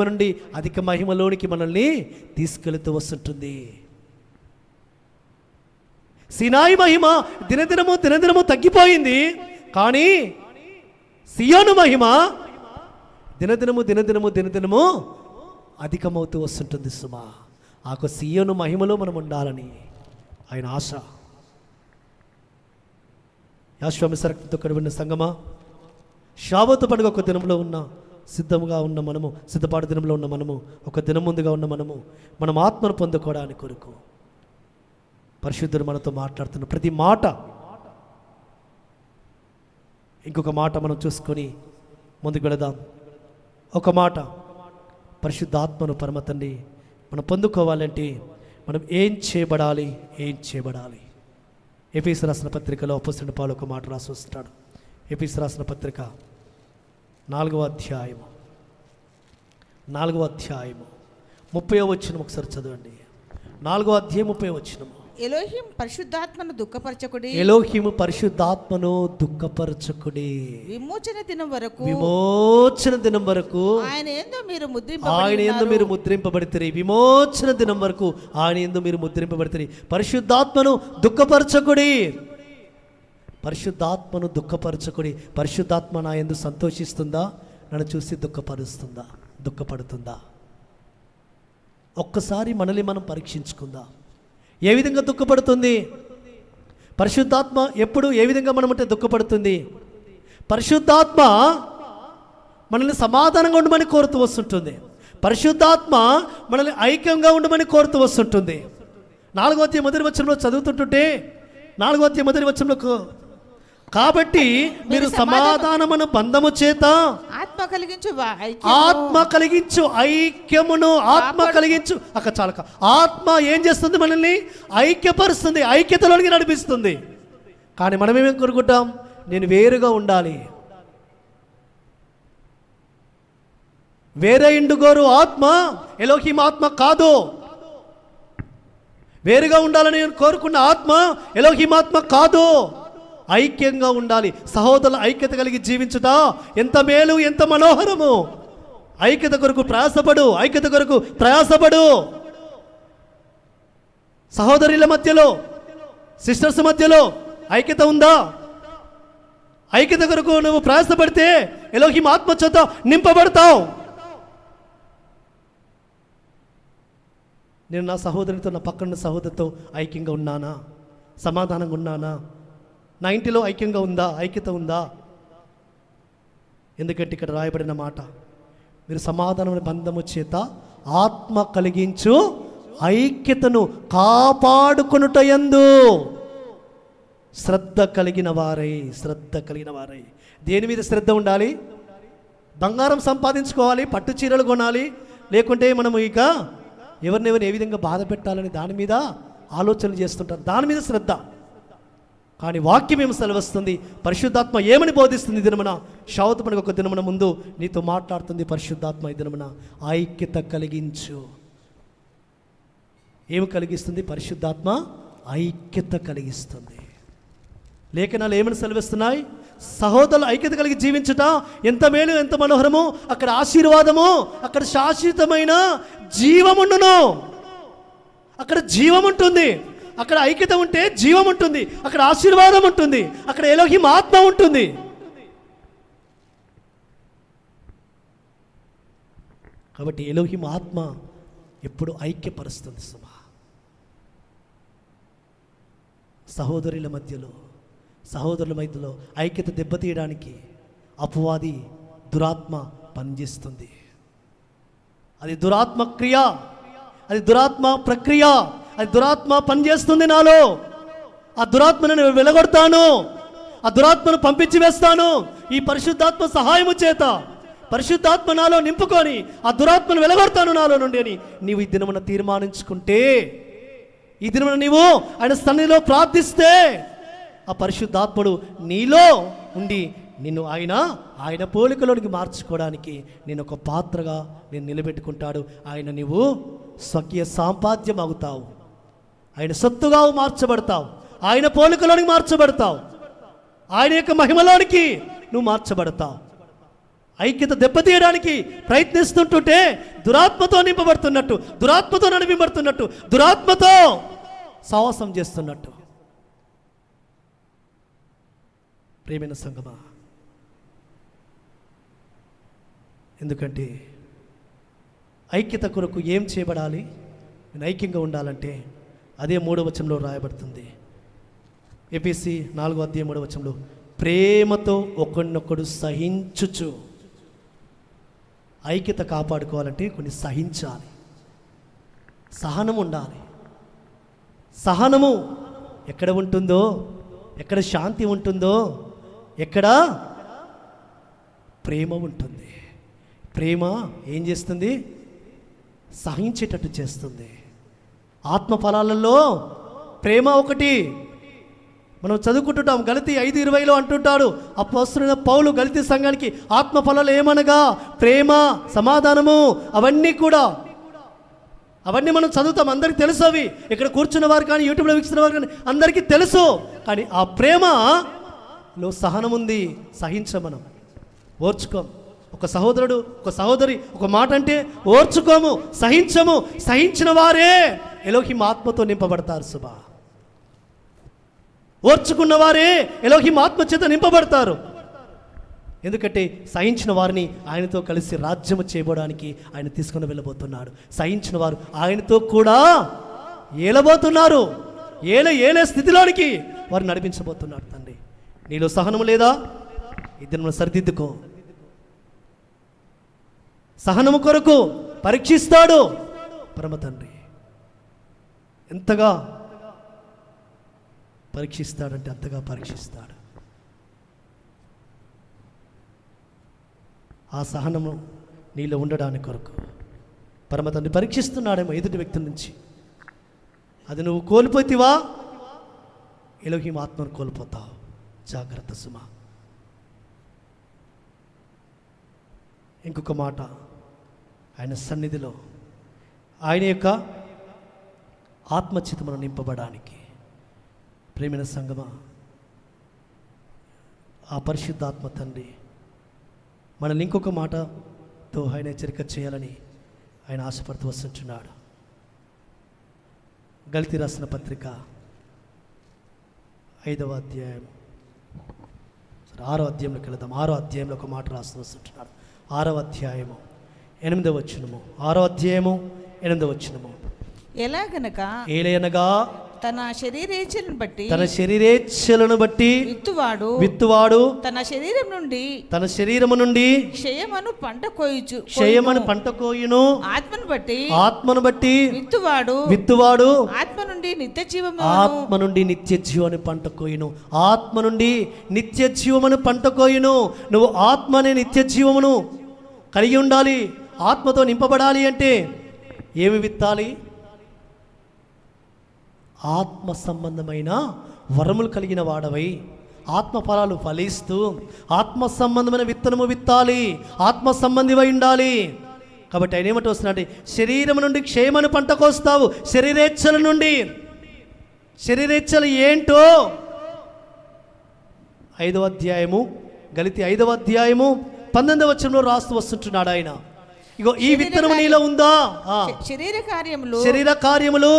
నుండి అధిక మహిమలోనికి మనల్ని తీసుకెళుతూ వస్తుంటుంది. సీనాయి మహిమ దినదినము తగ్గిపోయింది. కానీ సియోను మహిమ దినదినము అధికమవుతూ వస్తుంటుంది సుమా. ఆ సియోను మహిమలో మనం ఉండాలని ఆయన ఆశ. యాషువ మెస్సియా రక్తంతో కడుగుబడిన సంగమా, షాబోతు పండుగ ఒక దినంలో సిద్ధముగా ఉన్న మనము, సిద్ధపాటు దినంలో ఉన్న మనము, ఒక దినం ముందుగా ఉన్న మనం ఆత్మను పొందుకోవడానికి కొరకు పరిశుద్ధుడు మనతో మాట్లాడుతున్న ప్రతి మాట. ఇంకొక మాట మనం చూసుకొని ముందుకు వెళదాం. ఒక మాట, పరిశుద్ధాత్మను పరమ తండ్రి మనం పొందుకోవాలంటే మనం ఏం చేయబడాలి? ఎఫెసీయులకు రాసిన పత్రికలో అపోస్తలుడైన పౌలు ఒక మాట రాసి వస్తున్నాడు. ఎఫెసీయులకు రాసిన పత్రిక 4వ అధ్యాయము 30వ వచనం ఒకసారి చదవండి. 4వ అధ్యాయం 30వ వచనం. ఎలోహిం పరిశుద్ధాత్మను దుఃఖపరచకుడి, విమోచన దినం వరకు ఆయన యందు మీరు ముద్రింపబడితే, విమోచన దినం వరకు ఆయన యందు మీరు ముద్రింపబడితే. పరిశుద్ధాత్మను దుఃఖపరచకుడి. పరిశుద్ధాత్మ నా యందు సంతోషిస్తుందా? నన్ను చూసి దుఃఖపడుతుందా? ఒక్కసారి మనల్ని మనం పరీక్షించుకుందాం. ఏ విధంగా దుఃఖపడుతుంది పరిశుద్ధాత్మ? ఎప్పుడు ఏ విధంగా మనమంటే దుఃఖపడుతుంది? పరిశుద్ధాత్మ మనల్ని సమాధానంగా ఉండమని కోరుతూ వస్తుంటుంది. పరిశుద్ధాత్మ మనల్ని ఐక్యంగా ఉండమని కోరుతూ వస్తుంటుంది. 4వ అధ్యాయం మొదటి వచనంలో చదువుతుంటుంటే 4వ అధ్యాయం మొదటి వచనంలో, కాబట్టి మీరు సమాధానమును బంధము చేత ఆత్మ కలిగించు ఐక్యమును అక్క చాలక ఆత్మ ఏం చేస్తుంది? మనల్ని ఐక్యపరుస్తుంది, ఐక్యతలోనికి నడిపిస్తుంది. కానీ మనం ఏమేమి కోరుకుంటాం? నేను వేరుగా ఉండాలి. వేరే ఇండుగోరు ఆత్మ ఎలోహిం ఆత్మ కాదు. వేరుగా ఉండాలని కోరుకున్న ఆత్మ ఎలోహిం ఆత్మ కాదు. ఐక్యంగా ఉండాలి. సహోదరుల ఐక్యత కలిగి జీవించుట ఎంత మేలు, ఎంత మనోహరము. ఐక్యత కొరకు ప్రయాసపడు. సహోదరుల మధ్యలో, సిస్టర్స్ మధ్యలో ఐక్యత ఉందా? ఐక్యత కొరకు నువ్వు ప్రయాసపడితే ఎలోహిం ఆత్మ చేత నింపబడతావు. నేను నా సహోదరితో, నా పక్కన సహోదరితో ఐక్యంగా ఉన్నానా? సమాధానంగా ఉన్నానా? నా ఇంటిలో ఐక్యత ఉందా? ఎందుకంటే ఇక్కడ రాయబడిన మాట, మీరు సమాధానం బంధము చేత ఆత్మ కలిగించు ఐక్యతను కాపాడుకొనుటయందు శ్రద్ధ కలిగిన వారై. దేని మీద శ్రద్ధ ఉండాలి? బంగారం సంపాదించుకోవాలి, పట్టు చీరలు కొనాలి, లేకుంటే మనము ఇక ఎవరినెవరిని ఏ విధంగా బాధ పెట్టాలని దాని మీద ఆలోచనలు చేస్తుంటారు. దాని మీద శ్రద్ధ. కానీ వాక్యం ఏమి సెలవిస్తుంది? పరిశుద్ధాత్మ ఏమని బోధిస్తుంది? ఈ దినమున షావుతు పండుగ ఒక దినమున ముందు నీతో మాట్లాడుతుంది. పరిశుద్ధాత్మ ఈ దినమున ఐక్యత కలిగించు. ఏమి కలిగిస్తుంది? పరిశుద్ధాత్మ ఐక్యత కలిగిస్తుంది. లేఖనాలు ఏమని సెలవిస్తున్నాయి? సహోదరులు ఐక్యత కలిగి జీవించుట ఎంత మేలు, ఎంత మనోహరము. అక్కడ ఆశీర్వాదము, అక్కడ శాశ్వతమైన జీవముండును. అక్కడ జీవం ఉంటుంది. అక్కడ ఐక్యత ఉంటే జీవం ఉంటుంది. అక్కడ ఆశీర్వాదం ఉంటుంది. అక్కడ ఎలోహిం ఆత్మ ఉంటుంది. కాబట్టి ఎలోహిం ఆత్మ ఎప్పుడు ఐక్యపరుస్తుంది. సహోదరుల మధ్యలో ఐక్యత దెబ్బతీయడానికి అపవాది దురాత్మ పనిచేస్తుంది. అది దురాత్మ క్రియ, అది దురాత్మ ప్రక్రియ, అది దురాత్మ పనిచేస్తుంది నాలో. ఆ దురాత్మను నేను వెలగొడతాను, ఆ దురాత్మను పంపించి వేస్తాను. ఈ పరిశుద్ధాత్మ సహాయము చేత పరిశుద్ధాత్మ నాలో నింపుకొని ఆ దురాత్మను వెలగొడతాను నాలో నుండి అని నీవు ఈ దినమున తీర్మానించుకుంటే, ఈ దినమున నీవు ఆయన సన్నిధిలో ప్రార్థిస్తే, ఆ పరిశుద్ధాత్ముడు నీలో ఉండి నిన్ను ఆయన పోలికలోనికి మార్చుకోవడానికి నేను ఒక పాత్రగా నేను నిలబెట్టుకుంటాడు. ఆయన నీవు స్వకీయ సాంపాద్యం అవుతావు. ఆయన సొత్తుగా మార్చబడతావు. ఆయన పోలికలోనికి మార్చబడతావు. ఆయన యొక్క మహిమలోనికి నువ్వు మార్చబడతావు. ఐక్యత దెబ్బతీయడానికి ప్రయత్నిస్తుంటుంటే దురాత్మతో నింపబడుతున్నట్టు, దురాత్మతో నడిపింపబడుతున్నట్టు, దురాత్మతో సావాసం చేస్తున్నట్టు. ప్రియమైన సంగమా, ఎందుకంటే ఐక్యత కొరకు ఏం చేయబడాలి? నేను ఐక్యంగా ఉండాలంటే అదే 3వ వచనంలో రాయబడుతుంది. ఎఫెసీ 4వ అధ్యాయం 3వ వచనంలో, ప్రేమతో ఒకరినొకడు సహించుచు. ఐక్యత కాపాడుకోవాలంటే కొన్ని సహించాలి, సహనం ఉండాలి. సహనము ఎక్కడ ఉంటుందో, ఎక్కడ శాంతి ఉంటుందో, ఎక్కడ ప్రేమ ఉంటుంది. ప్రేమ ఏం చేస్తుంది? సహించేటట్టు చేస్తుంది. ఆత్మ ఫలాలలో ప్రేమ ఒకటి. మనం చదువుకుంటుంటాం, గలతీ 5:20 అంటుంటాడు అపోస్తలుడైన పౌలు గలతీ సంఘానికి, ఆత్మ ఫలాలు ఏమనగా ప్రేమ, సమాధానము, అవన్నీ మనం చదువుతాం, అందరికీ తెలుసు. అవి ఇక్కడ కూర్చున్న వారు కానీ, యూట్యూబ్లో వీక్షిస్తున్న వారు కానీ అందరికీ తెలుసు. కానీ ఆ ప్రేమలో సహనం ఉంది. మనం ఓర్చుకోం. ఒక సహోదరుడు, ఒక సహోదరి ఒక మాట అంటే ఓర్చుకోము, సహించము. సహించిన వారే ఎలోహిం ఆత్మతో నింపబడతారు. సుబా, ఓర్చుకున్న వారే ఎలోహిం ఆత్మ చేత నింపబడతారు. ఎందుకంటే సహించిన వారిని ఆయనతో కలిసి రాజ్యము చేయబోవడానికి ఆయన తీసుకుని వెళ్ళబోతున్నాడు. సహించిన వారు ఆయనతో కూడా ఏలబోతున్నారు. ఏలే స్థితిలోనికి వారు నడిపించబోతున్నాడు. తండ్రి, నీలో సహనము లేదా? ఇద్దరు సరిదిద్దుకో. సహనము కొరకు పరీక్షిస్తాడు పరమ తండ్రి. ఎంతగా పరీక్షిస్తాడంటే అంతగా పరీక్షిస్తాడు. ఆ సహనము నీలో ఉండడానికి కొరకు పరమ తండ్రి పరీక్షిస్తున్నాడేమో ఎదుటి వ్యక్తి నుంచి. అది నువ్వు కోల్పోతివా, ఎలోహిం ఆత్మను కోల్పోతావు. జాగ్రత్త సుమా. ఇంకొక మాట, ఆయన సన్నిధిలో ఆయన యొక్క ఆత్మచిత మనం నింపబడానికి, ప్రేమైన సంగమా, ఆ పరిశుద్ధాత్మ తండ్రి మనల్ని ఇంకొక మాటతో ఆయన హెచ్చరిక చేయాలని ఆయన ఆశపడుతూ వస్తుంటున్నాడు. గలతీ రాసిన పత్రిక 5వ అధ్యాయం, 6వ అధ్యాయంలోకి వెళదాం. 6వ అధ్యాయంలో ఒక మాట రాస్తూ వస్తుంటున్నాడు. 6వ అధ్యాయము 8వ వచనము. 6వ అధ్యాయము 8వ వచనము. ఎలాగనగా తన శరీరేచ్ఛలను బట్టి విత్తువాడు తన శరీరము నుండి క్షయమను పంట కోయును. ఆత్మను బట్టి విత్తువాడు ఆత్మ నుండి నిత్య జీవము పంట కోయును. ఆత్మ నుండి నిత్య జీవమును పంట కోయును. నువ్వు ఆత్మ అనే నిత్య జీవమును కలిగి ఉండాలి. ఆత్మతో నింపబడాలి అంటే ఏమి విత్తాలి? ఆత్మ సంబంధమైన వరములు కలిగిన వాడవై ఆత్మ ఫలాలు ఫలిస్తూ ఆత్మ సంబంధమైన విత్తనము విత్తాలి. ఆత్మ సంబంధివై ఉండాలి. కాబట్టి ఆయన ఏమంటూ వస్తున్నాడు? శరీరం నుండి క్షేమను పంట కోస్తావు. శరీరేచ్ఛల నుండి. శరీరేచ్ఛలు ఏంటో 5వ అధ్యాయము, గలతీ 5వ అధ్యాయము 19వ వచనంలో రాస్తూ వస్తుంటున్నాడు ఆయన. ఇగో ఈ విత్తనము నీలో ఉందా? శరీర కార్యములు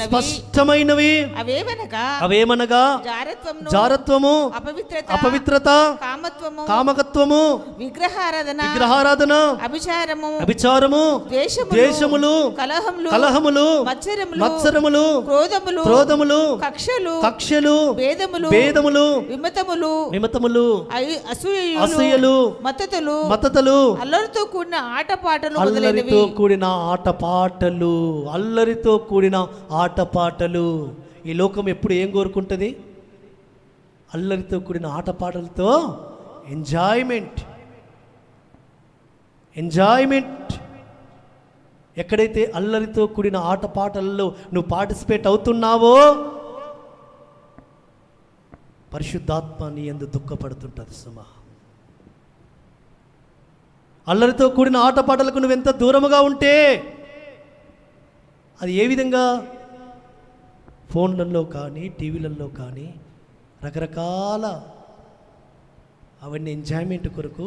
స్పష్టమైనవి. అవేమనగా జారత్వము, అపవిత్రత, కామకత్వము, విగ్రహారాధన, అభిచారము, ద్వేషములు, కలహములు, మత్సరములు, క్రోధములు, కక్షలు, భేదములు, విమతములు, అసూయలు, మత్తతులు, అల్లరితో కూడిన ఆటపాటలు. ఈ లోకం ఎప్పుడు ఏం కోరుకుంటుంది? అల్లరితో కూడిన ఆటపాటలతో ఎంజాయ్మెంట్. ఎక్కడైతే అల్లరితో కూడిన ఆటపాటలలో నువ్వు పార్టిసిపేట్ అవుతున్నావో పరిశుద్ధాత్మ నీ యందు దుఃఖపడుతుంటుంది సుమా. అల్లరితో కూడిన ఆటపాటలకు నువ్వెంత దూరముగా ఉంటే అది ఏ విధంగా ఫోన్లలో కానీ టీవీలలో కానీ రకరకాల అవన్నీ ఎంజాయ్మెంట్ కొరకు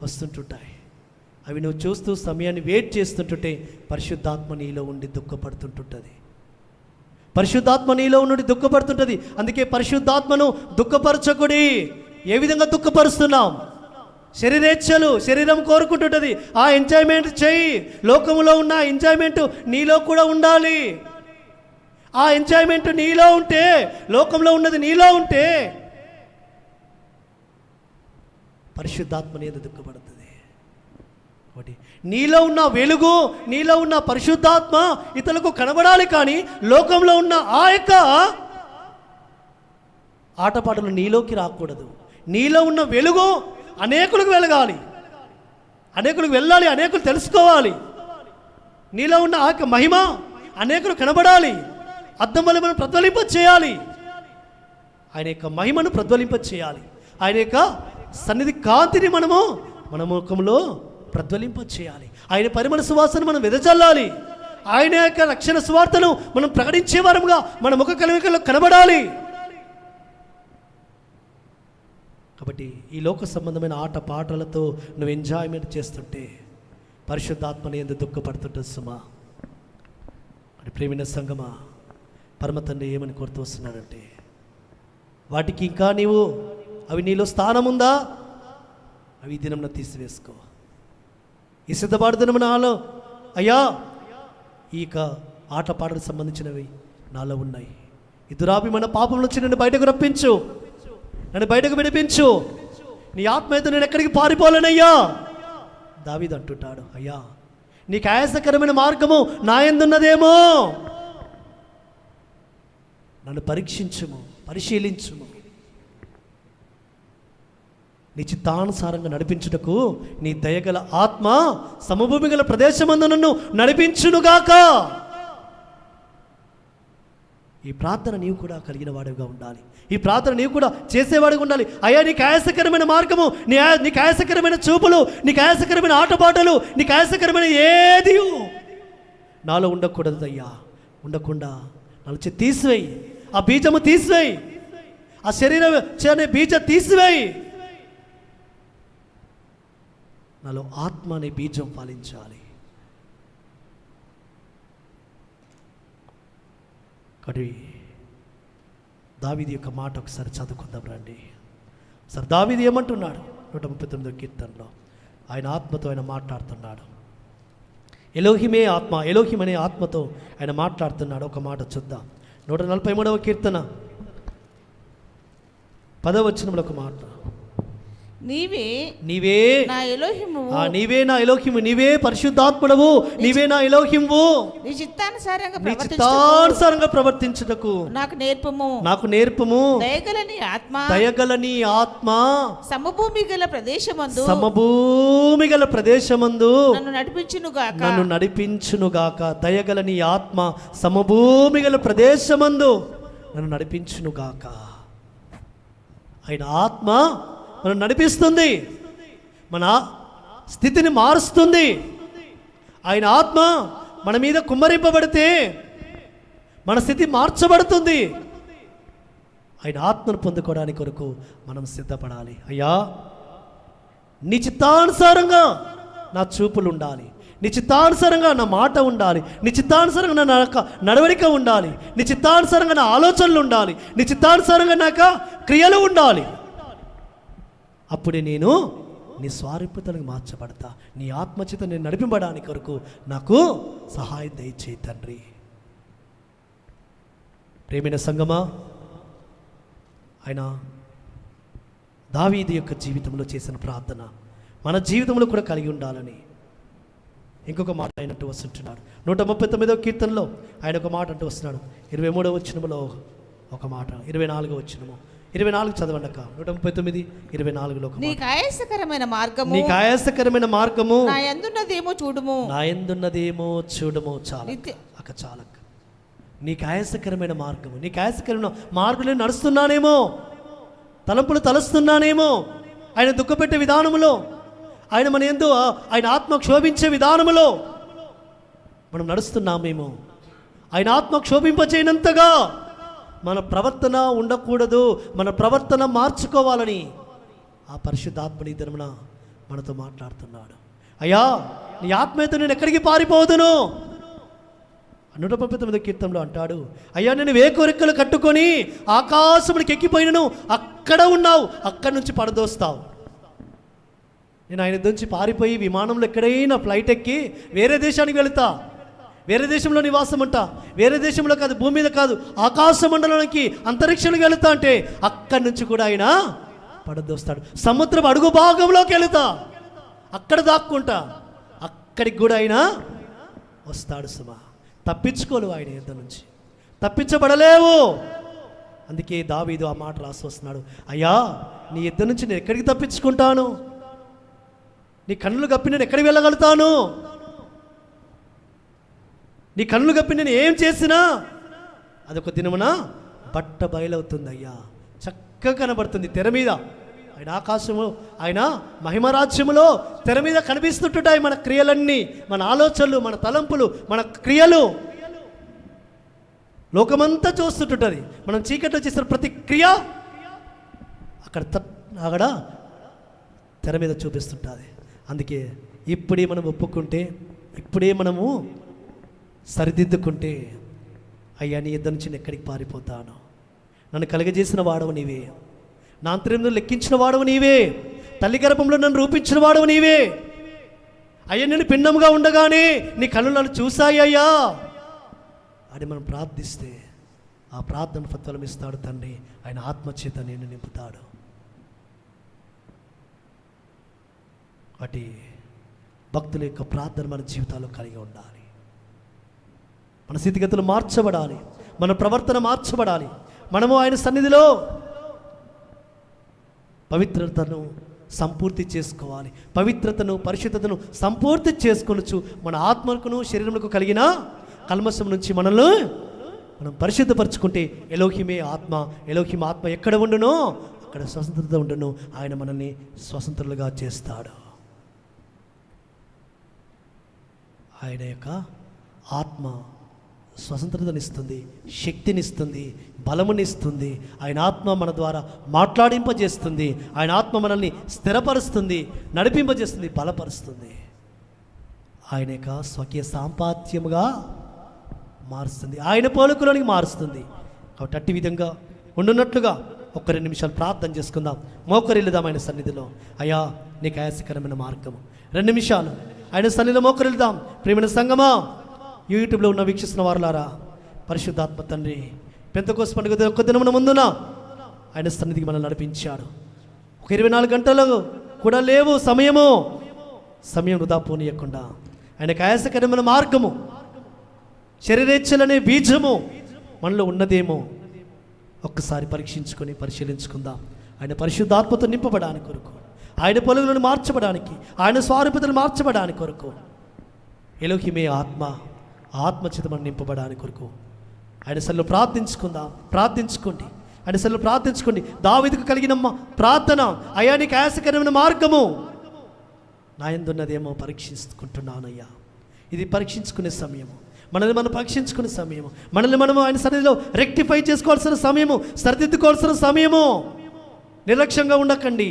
వస్తుంటుంటాయి. అవి నువ్వు చూస్తూ సమయాన్ని వెయిట్ చేస్తుంటుంటే పరిశుద్ధాత్మ నీలో ఉండి దుఃఖపడుతుంటుంది. అందుకే పరిశుద్ధాత్మను దుఃఖపరచకుడి. ఏ విధంగా దుఃఖపరుస్తున్నాం? శరీరేచ్ఛలు, శరీరం కోరుకుంటుంటుంది. ఆ ఎంజాయ్మెంట్ చేయి. లోకములో ఉన్న ఎంజాయ్మెంట్ నీలో కూడా ఉండాలి. ఆ ఎంజాయ్మెంట్ నీలో ఉంటే, లోకంలో ఉన్నది నీలో ఉంటే పరిశుద్ధాత్మ నీదు దుఃఖపడుతుంది. ఒకటి, నీలో ఉన్న వెలుగు, నీలో ఉన్న పరిశుద్ధాత్మ ఇతరులకు కనబడాలి, కానీ లోకంలో ఉన్న ఆ యొక్క ఆటపాటలు నీలోకి రాకూడదు. నీలో ఉన్న వెలుగు అనేకులకు వెలగాలి, అనేకులకు వెళ్ళాలి, అనేకులు తెలుసుకోవాలి. నీలో ఉన్న ఆ యొక్క మహిమ అనేకులు కనబడాలి, అద్దం వల్ల మనం ప్రజ్వలింప చేయాలి. ఆయన యొక్క మహిమను ప్రజ్వలింప చేయాలి. ఆయన యొక్క సన్నిధి కాంతిని మన ముఖంలో ప్రజ్వలింప చేయాలి. ఆయన పరిమళ సువాసన మనం వెదజల్లాలి. ఆయన యొక్క రక్షణ సువార్తను మనం ప్రకటించే వారముగా మన ముఖ కలయికలో కనబడాలి. కాబట్టి ఈ లోక సంబంధమైన ఆట పాటలతో నువ్వు ఎంజాయ్మెంట్ చేస్తుంటే పరిశుద్ధాత్మని ఎందుకు దుఃఖపడుతుంటుంది సుమా. అది ప్రేమిన సంగమా, పరమ తండ్రి ఏమని కోరుతూ వస్తున్నాడంటే, వాటికి ఇంకా అవి నీలో స్థానం ఉందా, అవి దినమున తీసివేసుకో. ఈ సిద్ధపాటు దినమున నాలో అయ్యా ఈ ఆట పాటలకు సంబంధించినవి నాలో ఉన్నాయి. ఈ దురాభిమాన పాపం నుంచి నన్ను బయటకు రప్పించు, నన్ను బయటకు విడిపించు. నీ ఆత్మ అయితే నేను ఎక్కడికి పారిపోలేనయ్యా. దావీదు అంటుంటాడు, అయ్యా నీకు ఆయాసకరమైన మార్గము నా యందున్నదేమో, నన్ను పరీక్షించుము, పరిశీలించుము. నీ చిత్తానుసారంగా నడిపించుటకు నీ దయగల ఆత్మ సమభూమి గల ప్రదేశమందు నన్ను నడిపించునుగాక. ఈ ప్రార్థన నీవు కూడా కలిగిన వాడిగా ఉండాలి. ఈ ప్రార్థన నీవు కూడా చేసేవాడిగా ఉండాలి. అయ్యా నీకు ఆయాసకరమైన మార్గము, నీకు ఆయాసకరమైన చూపులు, నీకు ఆయాసకరమైన ఆటపాటలు, నీకు ఆయాసకరమైన ఏది నాలో ఉండకూడదు అయ్యా. ఉండకుండా నాలో తీసివేయి, ఆ బీజము తీసివేయి, ఆ శరీరం అనే బీజ తీసివేయి. నాలో ఆత్మ అనే బీజం ఫలించాలి. కాబట్టి దావీదు యొక్క మాట ఒకసారి చదువుకుందాం రండి. సార్ దావీదు ఏమంటున్నాడు 139వ కీర్తనలో? ఆయన ఆత్మతో ఆయన మాట్లాడుతున్నాడు. ఎలోహిమే ఆత్మ, ఎలోహిం అనే ఆత్మతో ఆయన మాట్లాడుతున్నాడు. ఒక మాట చూద్దాం. 143వ కీర్తన 10వ వచనంలో ఒక మాట, నీవే నీవే నా ఎలోహిము, నీవే నా ఎలోహిము, నీవే పరిశుద్ధాత్ముడవు, నీవే నా ఎలోహిము, నీ చిత్తానుసారంగా ప్రవర్తించుటకు నాకు నేర్పము, నాకు నేర్పము. దయగల నీ ఆత్మ సమభూమి గల ప్రదేశమందు నన్ను నడిపించునుగాక. దయగల నీ ఆత్మ సమభూమి గల ప్రదేశమందు నన్ను నడిపించునుగాక. ఆయన ఆత్మ మనం నడిపిస్తుంది, మన స్థితిని మారుస్తుంది. ఆయన ఆత్మ మన మీద కుమ్మరింపబడితే మన స్థితి మార్చబడుతుంది. ఆయన ఆత్మను పొందుకోవడానికి కొరకు మనం సిద్ధపడాలి. అయ్యా నీ చిత్తానుసారంగా నా చూపులు ఉండాలి, నీ చిత్తానుసారంగా నా మాట ఉండాలి, నీ చిత్తానుసారంగా నా నడవడిక ఉండాలి, నీ చిత్తానుసారంగా నా ఆలోచనలు ఉండాలి, నీ చిత్తానుసారంగా నా క్రియలు ఉండాలి. అప్పుడే నేను నీ స్వారూప్యతలకు మార్చబడతా. నీ ఆత్మచేత నేను నడిపించడానికి కొరకు నాకు సహాయం దయచేయి తండ్రి. ప్రేమైన సంగమా, ఆయన దావీదు యొక్క జీవితంలో చేసిన ప్రార్థన మన జీవితంలో కూడా కలిగి ఉండాలని ఇంకొక మాట అయినట్టు వస్తుంటున్నాడు. 139వ కీర్తనలో ఆయన ఒక మాట అంటూ వస్తున్నాడు. 23వ వచనములో ఒక మాట, 24వ వచనము, 24 చదవండి అక్క. 139, 24లో నీకు ఆయాసకరమైన మార్గము నా యందున్నదేమో చూడుము. చాలు అక్క, చాలక్క. నీకు ఆయాసకరమైన మార్గము, నీకు ఆయాసకరమైన మార్గంలో నడుస్తున్నానేమో, తలంపులు తలుస్తున్నానేమో, ఆయన దుఃఖపెట్టే విధానములో, ఆయన మన యందు ఆయన ఆత్మ క్షోభించే విధానములో మనం నడుస్తున్నామేమో. ఆయన ఆత్మ క్షోభింపచేయనంతగా మన ప్రవర్తన ఉండకూడదు. మన ప్రవర్తన మార్చుకోవాలని ఆ పరిశుద్ధాత్మని దినమున మనతో మాట్లాడుతున్నాడు. అయ్యా నీ ఆత్మతో నేను ఎక్కడికి పారిపోదును? 139వ కీర్తనలో అంటాడు, అయ్యా నేను వేకోరెక్కలు కట్టుకొని ఆకాశమునికి ఎక్కిపోయినను అక్కడ ఉన్నావు, అక్కడి నుంచి పడదోస్తావు. నేను ఆయన నుంచి పారిపోయి విమానంలో ఎక్కడైనా ఫ్లైట్ ఎక్కి వేరే దేశానికి వెళుతా, వేరే దేశంలో నివాసం ఉంటా, వేరే దేశంలో కాదు, భూమి మీద కాదు, ఆకాశ మండలానికి అంతరిక్షంలోకి వెళుతా అంటే అక్కడి నుంచి కూడా ఆయన పడదోస్తాడు. సముద్రం అడుగు భాగంలోకి వెళుతా, అక్కడ దాక్కుంటా, అక్కడికి కూడా ఆయన వస్తాడు సుమా. తప్పించుకోలేవు ఆయన యుద్ధం నుంచి, తప్పించబడలేవు. అందుకే దావీదు ఆ మాట రాసి వస్తున్నాడు, అయ్యా నీ యుద్ధం నుంచి నేను ఎక్కడికి తప్పించుకుంటాను? నీ కన్నులు కప్పి నేను ఎక్కడికి వెళ్ళగలుగుతాను? నీ కన్నులు కప్పి నేను ఏం చేసినా అదొక దినమున బట్ట బయలవుతుంది అయ్యా. చక్కగా కనబడుతుంది తెర మీద. ఆయన ఆకాశము, ఆయన మహిమరాజ్యములో తెర మీద కనిపిస్తుంటాయి మన క్రియలన్నీ, మన ఆలోచనలు, మన తలంపులు, మన క్రియలు. లోకమంతా చూస్తుంటుంది. మనం చీకట్లో చేసిన ప్రతి క్రియ అక్కడ తెర మీద చూపిస్తుంటుంది. అందుకే ఇప్పుడే మనం ఒప్పుకుంటే, ఇప్పుడే మనము సరిదిద్దుకుంటే, అయ్యా నీ యుద్ధం నుంచి నేను ఎక్కడికి పారిపోతాను? నన్ను కలుగజేసిన వాడవు నీవే, నా అంతర్యంలో లెక్కించిన వాడవు నీవే, తల్లి గర్భంలో నన్ను రూపించిన వాడవు నీవే. అయ్యా నేను పిండముగా ఉండగానే నీ కళ్ళు నన్ను చూశాయి అయ్యా అని మనం ప్రార్థిస్తే ఆ ప్రార్థన ఫలం ఇస్తాడు తండ్రి. ఆయన ఆత్మచేత నేను నింపుతాడు. అటు భక్తుల యొక్క ప్రార్థన మన జీవితాల్లో కలిగి ఉండాలి. మన స్థితిగతులు మార్చబడాలి, మన ప్రవర్తన మార్చబడాలి. మనము ఆయన సన్నిధిలో పవిత్రతను సంపూర్తి చేసుకోవాలి. పవిత్రతను, పరిశుద్ధతను సంపూర్తి చేసుకొనొచ్చు మన ఆత్మకును శరీరములకు కలిగిన కల్మషం నుంచి మనల్ని మనం పరిశుద్ధపరచుకుంటే ఎలోహిమే ఆత్మ, ఎలోహిం ఆత్మ ఎక్కడ ఉండునో అక్కడ స్వతంత్రత ఉండును. ఆయన మనల్ని స్వతంత్రులుగా చేస్తాడు. ఆయన యొక్క ఆత్మ స్వతంత్రతనిస్తుంది, శక్తినిస్తుంది, బలమునిస్తుంది. ఆయన ఆత్మ మన ద్వారా మాట్లాడింపజేస్తుంది. ఆయన ఆత్మ మనల్ని స్థిరపరుస్తుంది, నడిపింపజేస్తుంది, బలపరుస్తుంది. ఆయన యొక్క స్వకీయ సాంపాత్యముగా మారుస్తుంది, ఆయన పోలికలోనికి మారుస్తుంది. కాబట్టి అట్టి విధంగా ఉండున్నట్లుగా ఒక 2 నిమిషాలు ప్రార్థన చేసుకుందాం. మోకరిల్లుదాం ఆయన సన్నిధిలో. అయ్యా నీకు ఆయాసకరమైన మార్గము. 2 నిమిషాలు ఆయన సన్నిధిలో మోకరిల్లుదాం. ప్రియమైన సంగమా, యూట్యూబ్లో ఉన్న వీక్షిస్తున్న వారులారా, పరిశుద్ధాత్మ తండ్రి పెంతెకోస్తు పండుగ ఒక్క దినమున ముందున ఆయన సన్నిధికి మనల్ని నడిపించాడు. ఒక 24 గంటలు కూడా లేవు సమయం వృధా పోనీయకుండా ఆయనకు ఆయాసకరమైన మార్గము, శరీరేచ్ఛలనే బీజము మనలో ఉన్నదేమో ఒక్కసారి పరీక్షించుకొని పరిశీలించుకుందాం. ఆయన పరిశుద్ధాత్మతో నింపబడానికి కొరకు, ఆయన పలుకులను మార్చబడానికి, ఆయన స్వరూపతను మార్చబడానికి కొరకు, ఎలోహిమే ఆత్మచేత మనం నింపబడానికి కొరకు ఆయన సన్నిధిలో ప్రార్థించుకుందాం. ప్రార్థించుకోండి, ఆయన సన్నిధిలో ప్రార్థించుకోండి. దావీదుకు కలిగిన ప్రార్థన, అయ్యా నీకు ఆయాసకరమైన మార్గము నా యందున్నదేమో పరీక్షించుకుంటున్నానయ్యా. ఇది పరీక్షించుకునే సమయము, మనల్ని మనం పరీక్షించుకునే సమయము, మనల్ని మనము ఆయన సన్నిధిలో రెక్టిఫై చేసుకోవాల్సిన సమయము, సరిదిద్దుకోవాల్సిన సమయము. నిర్లక్ష్యంగా ఉండకండి.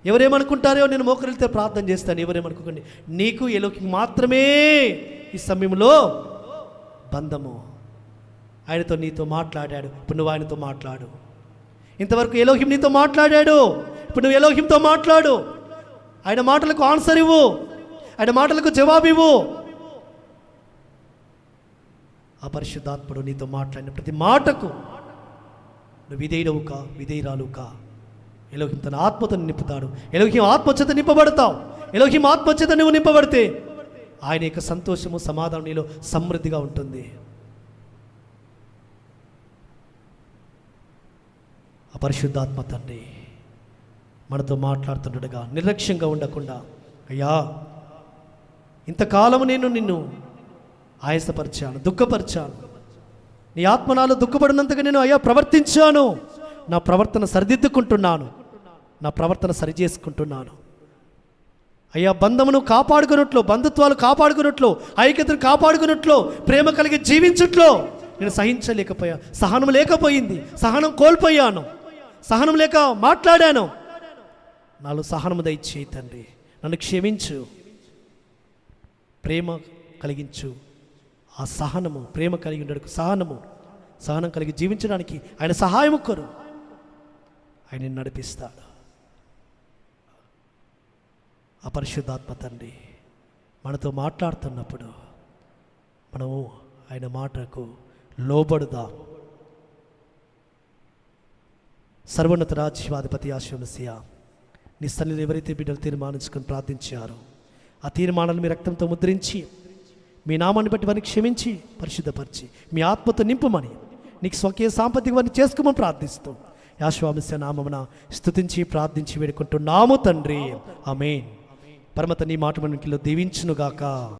ఎవరేమనుకుంటారో నేను మోకరిల్తే ప్రార్థన చేస్తాను, ఎవరేమనుకోకండి. నీకు ఎలోకి మాత్రమే ఈ సమయంలో బంధము. ఆయనతో నీతో మాట్లాడాడు, ఇప్పుడు నువ్వు ఆయనతో మాట్లాడు. ఇంతవరకు ఎలోహిం నీతో మాట్లాడాడు, ఇప్పుడు నువ్వు ఎలోహింతో మాట్లాడు. ఆయన మాటలకు ఆన్సర్ ఇవ్వు, ఆయన మాటలకు జవాబు ఇవ్వు. ఆ పరిశుద్ధాత్ముడు నీతో మాట్లాడిన ప్రతి మాటకు నువ్వు విధేయురాలు కా. ఎలోహిం తన ఆత్మతో నింపుతాడు. ఎలోహిం ఆత్మచేత నింపబడతావు. ఎలోహిం ఆత్మచేత నువ్వు నింపబడితే ఆయన యొక్క సంతోషము, సమాధానం నీలో సమృద్ధిగా ఉంటుంది. ఆ పరిశుద్ధాత్మ తండ్రి మనతో మాట్లాడుతుండగా నిర్లక్ష్యంగా ఉండకుండా, అయ్యా ఇంతకాలము నేను నిన్ను ఆయాసపరిచాను, దుఃఖపరిచాను, నీ ఆత్మ నాలో దుఃఖపడినంతగా నేను అయ్యా ప్రవర్తించాను. నా ప్రవర్తన సరిదిద్దుకుంటున్నాను, నా ప్రవర్తన సరిచేసుకుంటున్నాను. అయ్యా బంధమును కాపాడుకున్నట్లు, బంధుత్వాలు కాపాడుకున్నట్లు, ఐక్యతను కాపాడుకున్నట్లు, ప్రేమ కలిగి జీవించుట్లో నేను సహించలేకపోయా. సహనం లేకపోయింది, సహనం కోల్పోయాను, సహనం లేక మాట్లాడాను. నాలో సహనము దయచేయి తండ్రి, నన్ను క్షమించు, ప్రేమ కలిగించు. ఆ సహనము, ప్రేమ కలిగి ఉండడానికి సహనం కలిగి జీవించడానికి ఆయన సహాయము కోరు. ఆయన నడిపిస్తాడు. ఆ పరిశుద్ధాత్మ తండ్రి మనతో మాట్లాడుతున్నప్పుడు మనము ఆయన మాటకు లోబడుదాం. సర్వోన్నత రాజ్యాధిపతి ఆశీర్వదించు. నీ సన్నిధిలో ఎవరైతే బిడ్డలు తీర్మానించుకొని ప్రార్థించారో ఆ తీర్మానాలను మీ రక్తంతో ముద్రించి మీ నామాన్ని బట్టి వారిని క్షమించి పరిశుద్ధపరిచి మీ ఆత్మతో నింపమని నీకు స్వకీయ సాంపత్తిక వారిని చేసుకోమని ప్రార్థిస్తూ యాశ్వామిస్య నామమున స్తుతించి ప్రార్థించి వేడుకుంటున్నాము తండ్రి. ఆమేన్. పరమ తండ్రి మాట మనకిలో దీవించునుగాక.